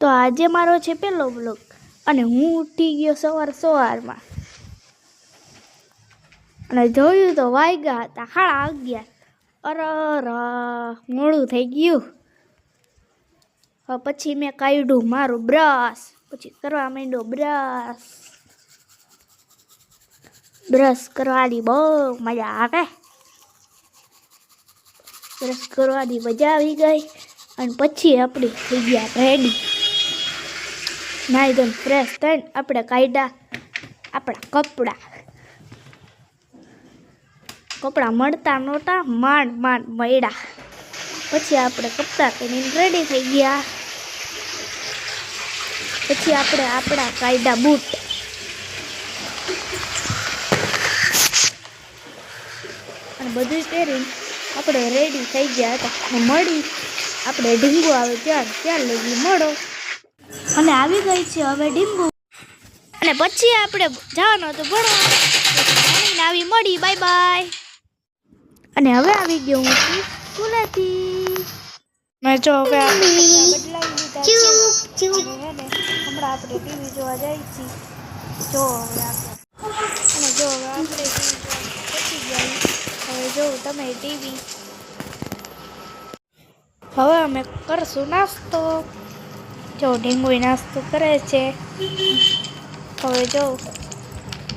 તો આજે મારો છે પહેલો બ્લોગ અને હું ઉઠી ગયો સવારમાં અને જોયું તો વાગ્યા હતા 11:30. મોડું થઈ ગયું. પછી મેં કાઢ્યું મારું બ્રશ, પછી કરવા માંડ્યો બ્રશ કરવાની બહુ મજા આવે. બ્રશ કરવાની મજા આવી ગઈ અને પછી આપણે થઈ ગયા રેડી. નાઈ ધોઈને ફ્રેશ થઈને આપણે કાઢ્યા આપણા કપડાં મળતા નહોતા, માંડ મળ્યા. પછી આપણે કપડાં પહેરીને રેડી થઈ ગયા. પછી આપણે આપણા કાયદા બૂટ અને બધું પહેરીને આપણે રેડી થઈ ગયા હતા. મળી આપણે ઢીંગુ આવે ત્યાં લગી મળો. અને આવી ગઈ છે હવે ઢીંગુ. અને પછી આપણે જવાનું હતું ભણવા. આવી મળી, બાય બાય. અને હવે આવી ગયો હું સ્કૂલેથી. મેં જો હવે બદલાવી લીધા છે. હમણાં આપણે ટીવી જોવા જઈએ છીએ. જો હવે આપણે પહોંચી ગયા. હવે જોઉં તમે ટીવી. હવે અમે કરશું નાસ્તો. જો ઢીંગુ નાસ્તો કરે છે. હવે જો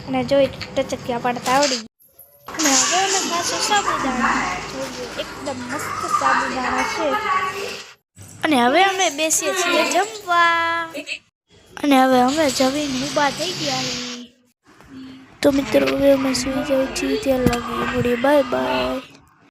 અને જોઈ ટચકિયા પાડતા આવડી. અને હવે અમે ખાશું સાબુદાણા. એકદમ મસ્ત સાબુદાણા છે. અને હવે અમે બેસીએ છીએ જમવા. અને હવે અમે જમીને ઊભા થઈ ગયા. તો મિત્રો હવે અમે સુઈ જાઉં છીએ. ત્યાં લાગી બાય બાય.